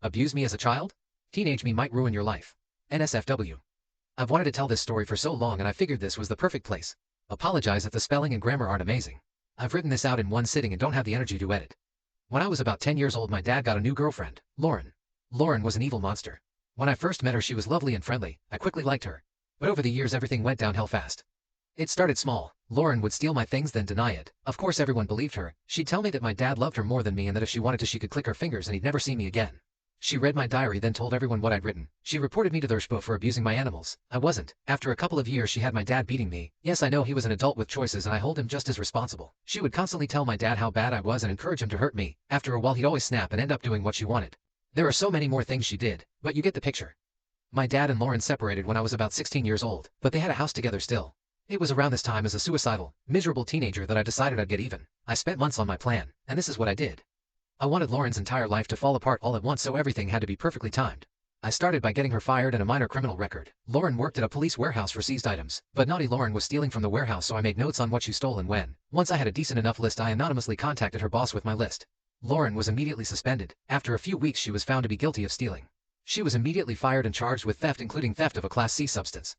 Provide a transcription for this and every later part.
Abuse me as a child? Teenage me might ruin your life. NSFW. I've wanted to tell this story for so long and I figured this was the perfect place. Apologize if the spelling and grammar aren't amazing. I've written this out in one sitting and don't have the energy to edit. When I was about 10 years old, my dad got a new girlfriend, Lauren. Lauren was an evil monster. When I first met her, she was lovely and friendly. I quickly liked her. But over the years, everything went downhill fast. It started small. Lauren would steal my things then deny it. Of course everyone believed her. She'd tell me that my dad loved her more than me and that if she wanted to she could click her fingers and he'd never see me again. She read my diary then told everyone what I'd written. She reported me to the RSPO for abusing my animals. I wasn't. After a couple of years she had my dad beating me. Yes, I know he was an adult with choices and I hold him just as responsible. She would constantly tell my dad how bad I was and encourage him to hurt me. After a while he'd always snap and end up doing what she wanted. There are so many more things she did, but you get the picture. My dad and Lauren separated when I was about 16 years old, but they had a house together still. It was around this time as a suicidal, miserable teenager that I decided I'd get even. I spent months on my plan, and this is what I did. I wanted Lauren's entire life to fall apart all at once, so everything had to be perfectly timed. I started by getting her fired and a minor criminal record. Lauren worked at a police warehouse for seized items, but naughty Lauren was stealing from the warehouse, so I made notes on what she stole and when. Once I had a decent enough list, I anonymously contacted her boss with my list. Lauren was immediately suspended. After a few weeks she was found to be guilty of stealing. She was immediately fired and charged with theft, including theft of a Class C substance.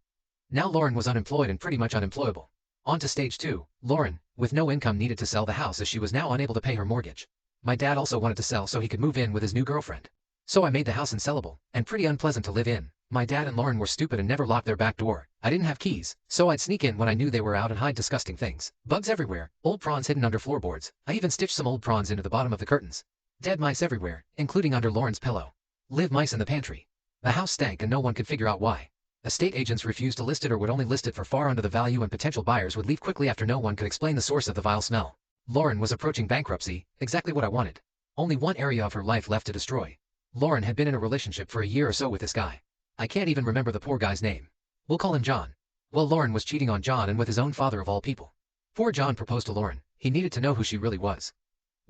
Now Lauren was unemployed and pretty much unemployable. On to stage 2. Lauren, with no income, needed to sell the house as she was now unable to pay her mortgage. My dad also wanted to sell so he could move in with his new girlfriend. So I made the house unsellable, and pretty unpleasant to live in. My dad and Lauren were stupid and never locked their back door. I didn't have keys, so I'd sneak in when I knew they were out and hide disgusting things. Bugs everywhere, old prawns hidden under floorboards. I even stitched some old prawns into the bottom of the curtains. Dead mice everywhere, including under Lauren's pillow. Live mice in the pantry. The house stank and no one could figure out why. Estate agents refused to list it or would only list it for far under the value, and potential buyers would leave quickly after no one could explain the source of the vile smell. Lauren was approaching bankruptcy, exactly what I wanted. Only one area of her life left to destroy. Lauren had been in a relationship for a year or so with this guy. I can't even remember the poor guy's name. We'll call him John. Well, Lauren was cheating on John, and with his own father of all people. Poor John proposed to Lauren. He needed to know who she really was.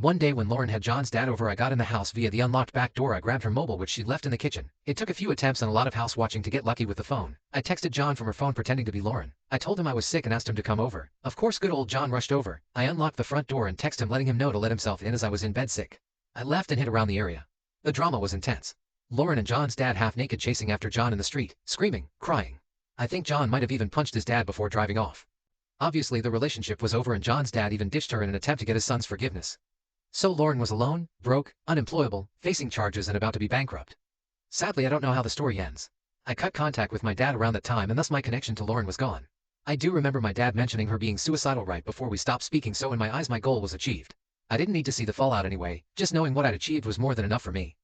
One day when Lauren had John's dad over, I got in the house via the unlocked back door. I grabbed her mobile, which she'd left in the kitchen. It took a few attempts and a lot of house watching to get lucky with the phone. I texted John from her phone pretending to be Lauren. I told him I was sick and asked him to come over. Of course good old John rushed over. I unlocked the front door and texted him letting him know to let himself in as I was in bed sick. I left and hid around the area. The drama was intense. Lauren and John's dad half naked chasing after John in the street, screaming, crying. I think John might have even punched his dad before driving off. Obviously the relationship was over and John's dad even ditched her in an attempt to get his son's forgiveness. So Lauren was alone, broke, unemployable, facing charges and about to be bankrupt. Sadly, I don't know how the story ends. I cut contact with my dad around that time and thus my connection to Lauren was gone. I do remember my dad mentioning her being suicidal right before we stopped speaking, so in my eyes my goal was achieved. I didn't need to see the fallout anyway, just knowing what I'd achieved was more than enough for me.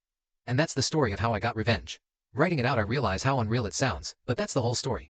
And that's the story of how I got revenge. Writing it out I realize how unreal it sounds, but that's the whole story.